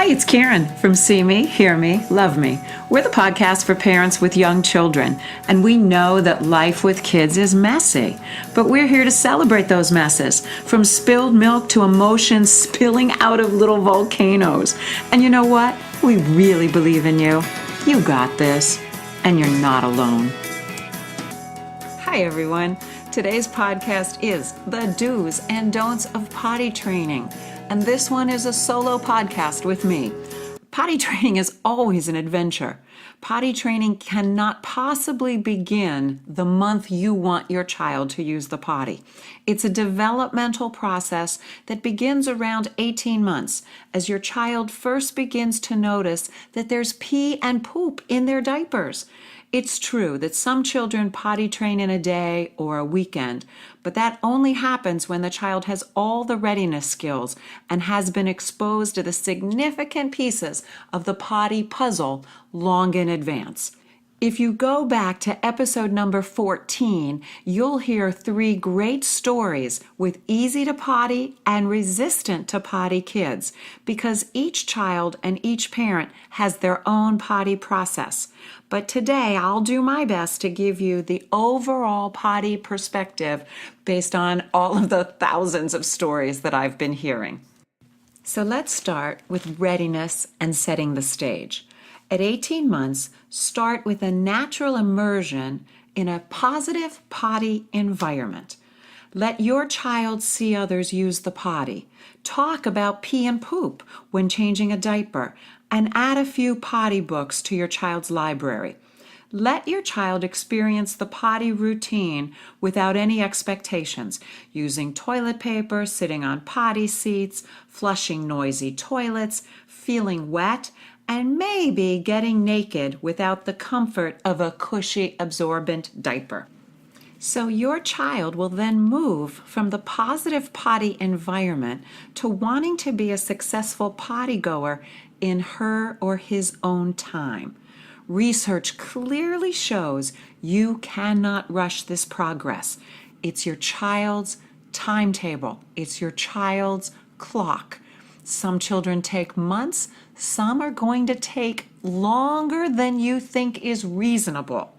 Hi, it's Karen from See Me, Hear Me, Love Me. We're the podcast for parents with young children, and we know that life with kids is messy, but we're here to celebrate those messes, from spilled milk to emotions spilling out of little volcanoes. And you know what? We really believe in you. You got this, and you're not alone. Hi, everyone. Today's podcast is the do's and don'ts of potty training. And this one is a solo podcast with me. Potty training is always an adventure. Potty training cannot possibly begin the month you want your child to use the potty. It's a developmental process that begins around 18 months as your child first begins to notice that there's pee and poop in their diapers. It's true that some children potty train in a day or a weekend, but that only happens when the child has all the readiness skills and has been exposed to the significant pieces of the potty puzzle long in advance. If you go back to episode number 14, you'll hear 3 great stories with easy to potty and resistant to potty kids, because each child and each parent has their own potty process. But today I'll do my best to give you the overall potty perspective based on all of the thousands of stories that I've been hearing. So let's start with readiness and setting the stage. At 18 months, start with a natural immersion in a positive potty environment. Let your child see others use the potty. Talk about pee and poop when changing a diaper, and add a few potty books to your child's library. Let your child experience the potty routine without any expectations, using toilet paper, sitting on potty seats, flushing noisy toilets, feeling wet, and maybe getting naked without the comfort of a cushy, absorbent diaper. So your child will then move from the positive potty environment to wanting to be a successful potty goer in her or his own time. Research clearly shows you cannot rush this progress. It's your child's timetable. It's your child's clock. Some children take months. Some are going to take longer than you think is reasonable.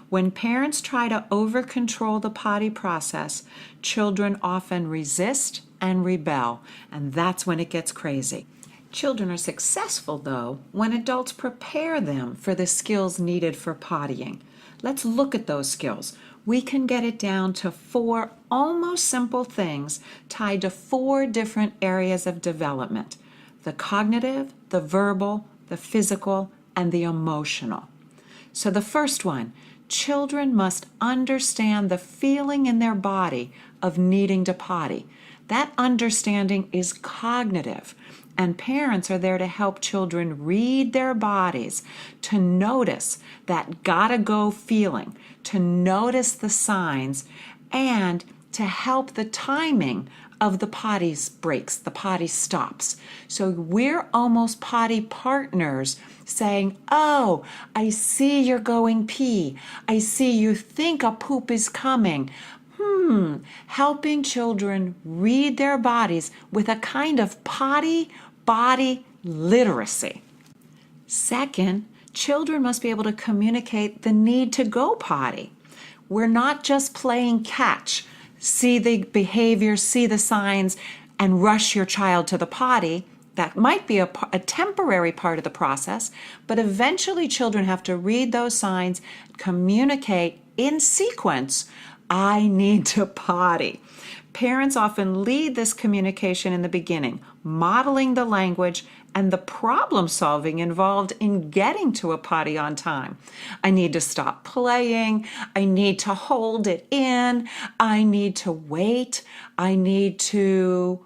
When parents try to over-control the potty process, children often resist and rebel, and that's when it gets crazy. Children are successful, though, when adults prepare them for the skills needed for pottying. Let's look at those skills. We can get it down to 4 almost simple things tied to 4 different areas of development: the cognitive, the verbal, the physical, and the emotional. So the first one, children must understand the feeling in their body of needing to potty. That understanding is cognitive, and parents are there to help children read their bodies, to notice that gotta go feeling, to notice the signs, and to help the timing of the potty breaks, the potty stops. So we're almost potty partners saying, oh, I see you're going pee. I see you think a poop is coming. Helping children read their bodies with a kind of potty body literacy. Second, children must be able to communicate the need to go potty. We're not just playing catch. See the behavior, see the signs, and rush your child to the potty. That might be a temporary part of the process, but eventually children have to read those signs, communicate in sequence, I need to potty. Parents often lead this communication in the beginning, modeling the language and the problem solving involved in getting to a potty on time. I need to stop playing. I need to hold it in. I need to wait. I need to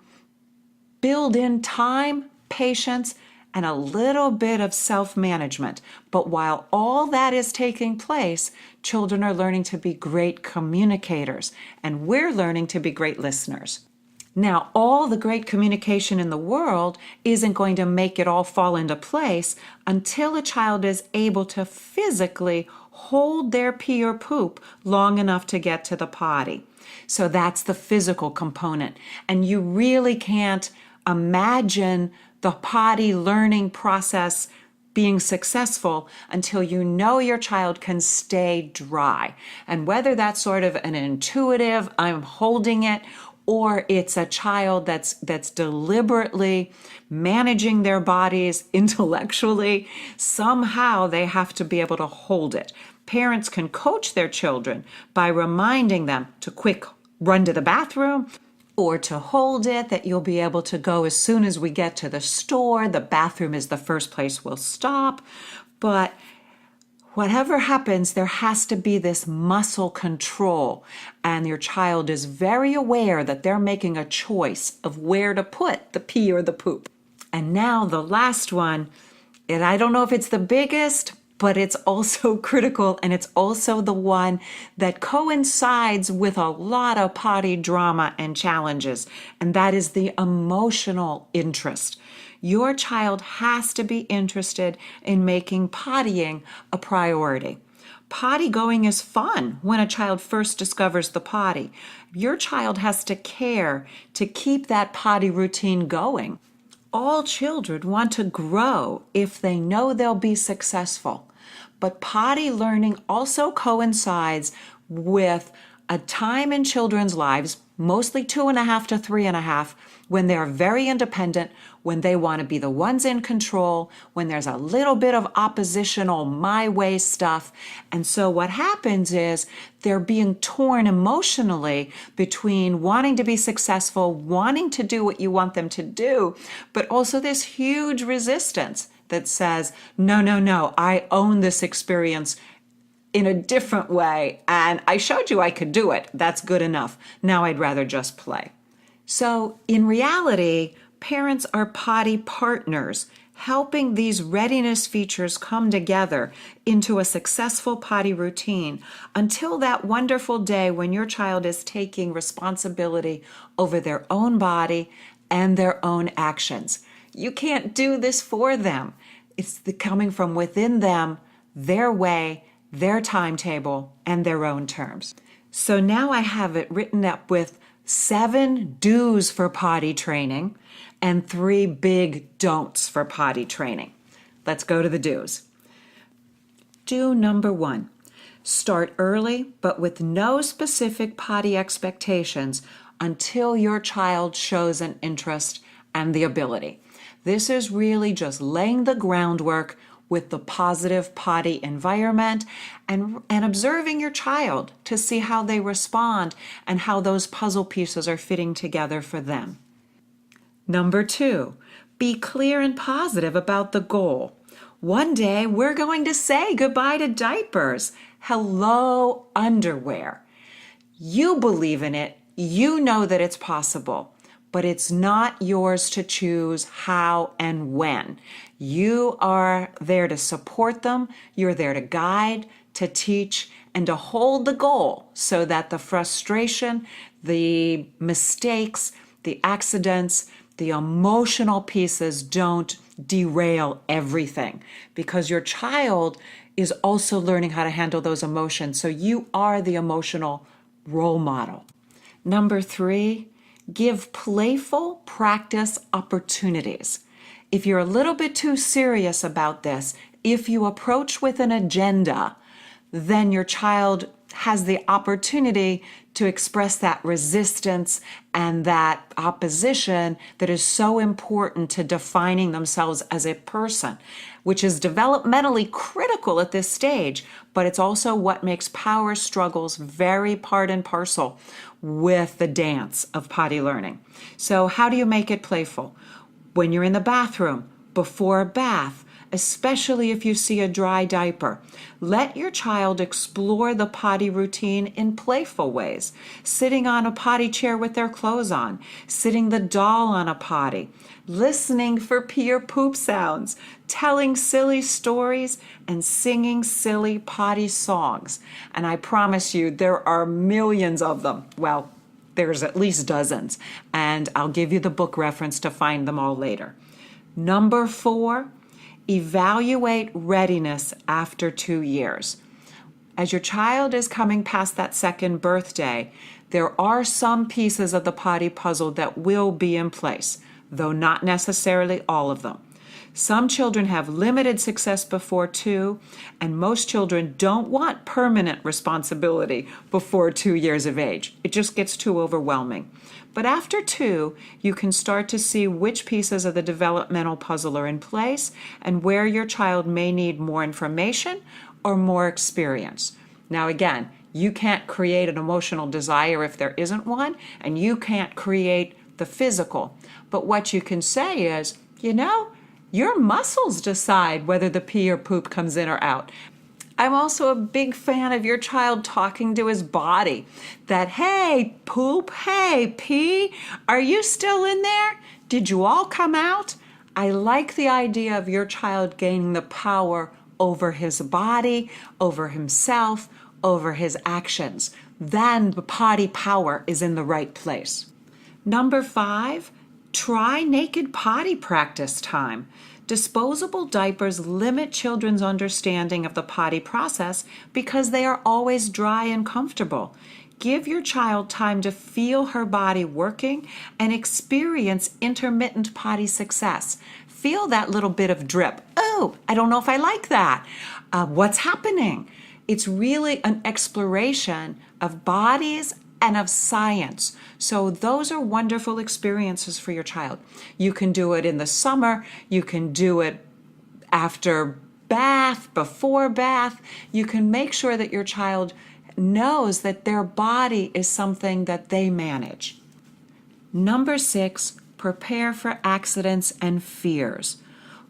build in time, patience, and a little bit of self-management. But while all that is taking place, children are learning to be great communicators, and we're learning to be great listeners. Now, all the great communication in the world isn't going to make it all fall into place until a child is able to physically hold their pee or poop long enough to get to the potty. So that's the physical component. And you really can't imagine the potty learning process being successful until you know your child can stay dry. And whether that's sort of an intuitive, I'm holding it, or it's a child that's deliberately managing their bodies intellectually, somehow they have to be able to hold it. Parents can coach their children by reminding them to quick run to the bathroom, or to hold it, that you'll be able to go as soon as we get to the store. The bathroom is the first place we'll stop. But whatever happens, there has to be this muscle control, and your child is very aware that they're making a choice of where to put the pee or the poop. And now the last one, and I don't know if it's the biggest, but it's also critical, and it's also the one that coincides with a lot of potty drama and challenges, and that is the emotional interest. Your child has to be interested in making pottying a priority. Potty going is fun when a child first discovers the potty. Your child has to care to keep that potty routine going. All children want to grow if they know they'll be successful. But potty learning also coincides with a time in children's lives, mostly 2.5 to 3.5, when they're very independent, when they want to be the ones in control, when there's a little bit of oppositional my way stuff. And so what happens is they're being torn emotionally between wanting to be successful, wanting to do what you want them to do, but also this huge resistance that says, no, I own this experience in a different way, and I showed you I could do it. That's good enough. Now I'd rather just play. So in reality, parents are potty partners, helping these readiness features come together into a successful potty routine until that wonderful day when your child is taking responsibility over their own body and their own actions. You can't do this for them. It's coming from within them, their way, their timetable, and their own terms. So now I have it written up with 7 do's for potty training and 3 big don'ts for potty training. Let's go to the do's. Do number 1, start early but with no specific potty expectations until your child shows an interest and the ability. This is really just laying the groundwork with the positive potty environment and observing your child to see how they respond and how those puzzle pieces are fitting together for them. Number 2, be clear and positive about the goal. One day we're going to say goodbye to diapers. Hello, underwear. You believe in it. You know that it's possible, but it's not yours to choose how and when. You are there to support them. You're there to guide, to teach, and to hold the goal so that the frustration, the mistakes, the accidents, the emotional pieces don't derail everything, because your child is also learning how to handle those emotions. So you are the emotional role model. Number 3, give playful practice opportunities. If you're a little bit too serious about this, if you approach with an agenda, then your child has the opportunity to express that resistance and that opposition that is so important to defining themselves as a person, which is developmentally critical at this stage, but it's also what makes power struggles very part and parcel with the dance of potty learning. So how do you make it playful? When you're in the bathroom, before a bath, especially if you see a dry diaper, let your child explore the potty routine in playful ways. Sitting on a potty chair with their clothes on, sitting the doll on a potty, listening for pee or poop sounds, telling silly stories, and singing silly potty songs. And I promise you, there are millions of them. Well, there's at least dozens, and I'll give you the book reference to find them all later. Number 4, evaluate readiness after 2 years. As your child is coming past that second birthday, there are some pieces of the potty puzzle that will be in place. though not necessarily all of them. Some children have limited success before 2, and most children don't want permanent responsibility before 2 years of age. It just gets too overwhelming. But after 2, you can start to see which pieces of the developmental puzzle are in place and where your child may need more information or more experience. Now again, you can't create an emotional desire if there isn't one, and you can't create the physical. But what you can say is, your muscles decide whether the pee or poop comes in or out. I'm also a big fan of your child talking to his body. That, hey, poop, hey, pee, are you still in there? Did you all come out? I like the idea of your child gaining the power over his body, over himself, over his actions. Then the potty power is in the right place. Number 5, try naked potty practice time. Disposable diapers limit children's understanding of the potty process because they are always dry and comfortable. Give your child time to feel her body working and experience intermittent potty success. Feel that little bit of drip. Oh, I don't know if I like that. What's happening? It's really an exploration of bodies and of science. So those are wonderful experiences for your child. You can do it in the summer. You can do it after bath, before bath. You can make sure that your child knows that their body is something that they manage. Number 6, prepare for accidents and fears.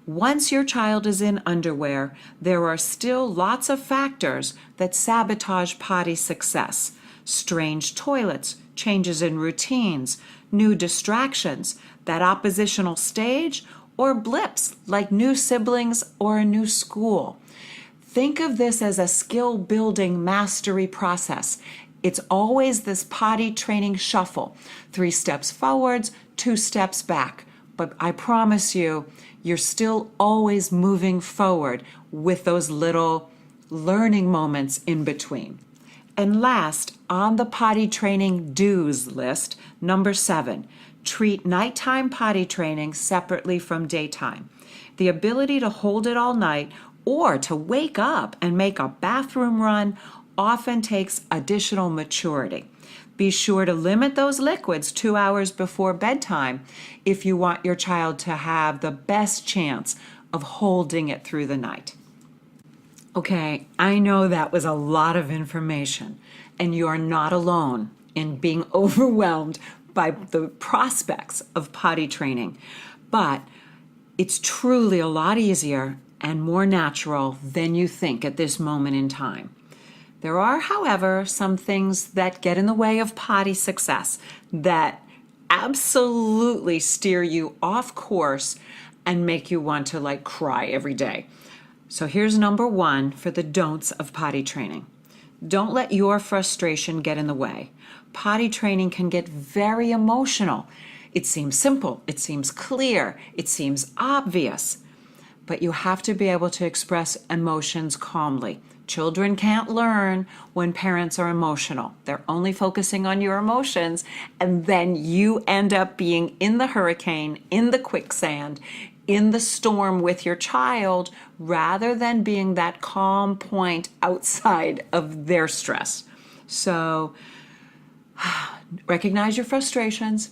Once your child is in underwear, there are still lots of factors that sabotage potty success. Strange toilets, changes in routines, new distractions, that oppositional stage, or blips like new siblings or a new school. Think of this as a skill-building mastery process. It's always this potty training shuffle. 3 steps forwards, 2 steps back. But I promise you, you're still always moving forward with those little learning moments in between. And last, on the potty training do's list, number 7, treat nighttime potty training separately from daytime. The ability to hold it all night or to wake up and make a bathroom run often takes additional maturity. Be sure to limit those liquids 2 hours before bedtime if you want your child to have the best chance of holding it through the night. Okay, I know that was a lot of information, and you are not alone in being overwhelmed by the prospects of potty training, but it's truly a lot easier and more natural than you think at this moment in time. There are, however, some things that get in the way of potty success that absolutely steer you off course and make you want to cry every day. So here's number 1 for the don'ts of potty training. Don't let your frustration get in the way. Potty training can get very emotional. It seems simple, it seems clear, it seems obvious, but you have to be able to express emotions calmly. Children can't learn when parents are emotional. They're only focusing on your emotions, and then you end up being in the hurricane, in the quicksand, in the storm with your child, rather than being that calm point outside of their stress. So recognize your frustrations,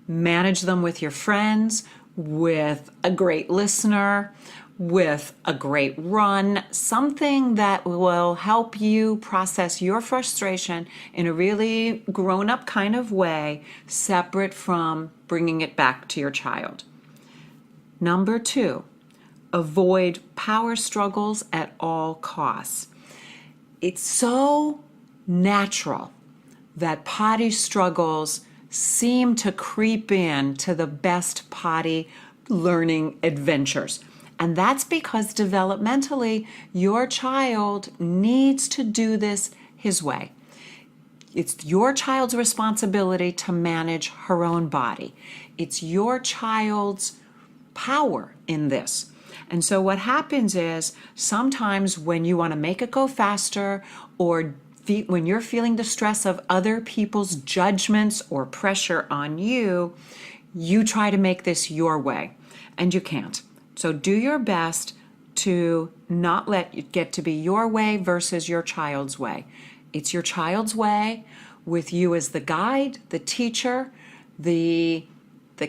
manage them with your friends, with a great listener, with a great run, something that will help you process your frustration in a really grown-up kind of way, separate from bringing it back to your child. Number 2, avoid power struggles at all costs. It's so natural that potty struggles seem to creep in to the best potty learning adventures. And that's because developmentally, your child needs to do this his way. It's your child's responsibility to manage her own body. It's your child's power in this. And so what happens is sometimes when you want to make it go faster, or when you're feeling the stress of other people's judgments or pressure on you, you try to make this your way, and you can't. So do your best to not let it get to be your way versus your child's way. It's your child's way with you as the guide, the teacher, the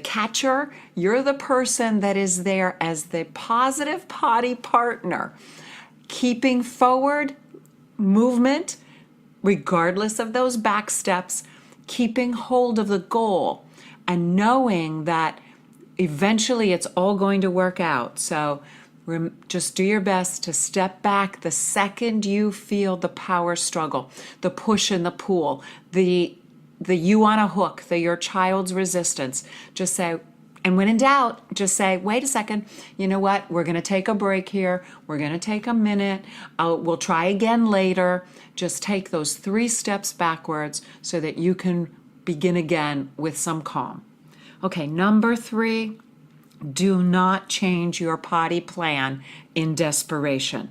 catcher. You're the person that is there as the positive potty partner, keeping forward movement regardless of those back steps, keeping hold of the goal and knowing that eventually it's all going to work out. So just do your best to step back the second you feel the power struggle, the push and the pull, the you on a hook, your child's resistance. Just say, and when in doubt, just say, wait a second, you know what? We're going to take a break here. We're going to take a minute. We'll try again later. Just take those 3 steps backwards so that you can begin again with some calm. Okay, number 3, do not change your potty plan in desperation.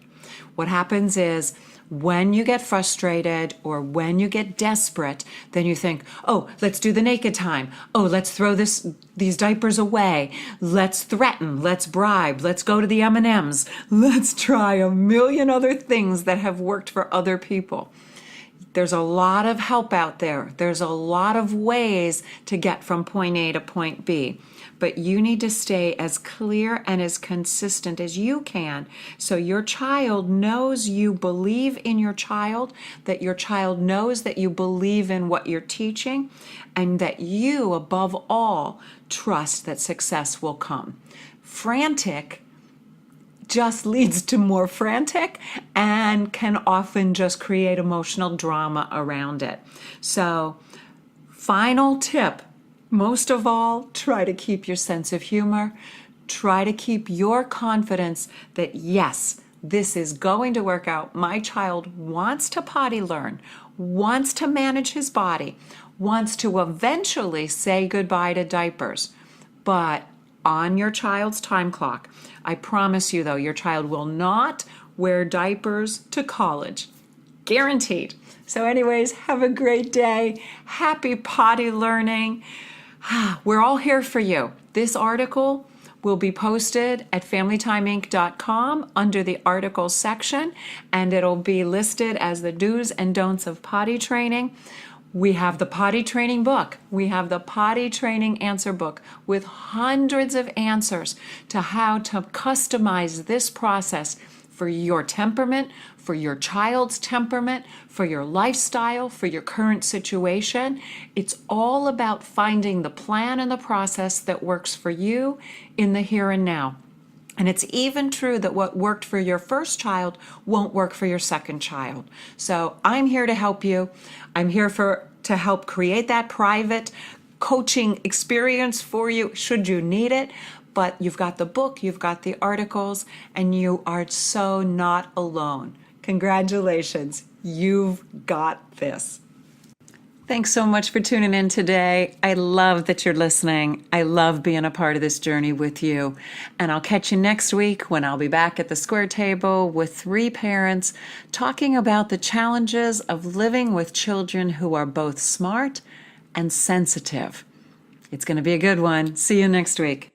What happens is when you get frustrated or when you get desperate, then you think, oh, let's do the naked time. Oh, let's throw these diapers away. Let's threaten. Let's bribe. Let's go to the M&Ms. Let's try a million other things that have worked for other people. There's a lot of help out there. There's a lot of ways to get from point A to point B. But you need to stay as clear and as consistent as you can so your child knows you believe in your child, that your child knows that you believe in what you're teaching, and that you, above all, trust that success will come. Frantic just leads to more frantic and can often just create emotional drama around it. So, final tip. Most of all, try to keep your sense of humor. Try to keep your confidence that, yes, this is going to work out. My child wants to potty learn, wants to manage his body, wants to eventually say goodbye to diapers. But on your child's time clock, I promise you, though, your child will not wear diapers to college. Guaranteed. So anyways, have a great day. Happy potty learning. We're all here for you. This article will be posted at familytimeinc.com under the articles section, and it'll be listed as the do's and don'ts of potty training. We have the potty training book. We have the potty training answer book with hundreds of answers to how to customize this process for your temperament, for your child's temperament, for your lifestyle, for your current situation. It's all about finding the plan and the process that works for you in the here and now. And it's even true that what worked for your first child won't work for your second child. So I'm here to help you. I'm here to help create that private coaching experience for you should you need it. But you've got the book, you've got the articles, and you are so not alone. Congratulations, you've got this. Thanks so much for tuning in today. I love that you're listening. I love being a part of this journey with you. And I'll catch you next week when I'll be back at the square table with 3 parents talking about the challenges of living with children who are both smart and sensitive. It's going to be a good one. See you next week.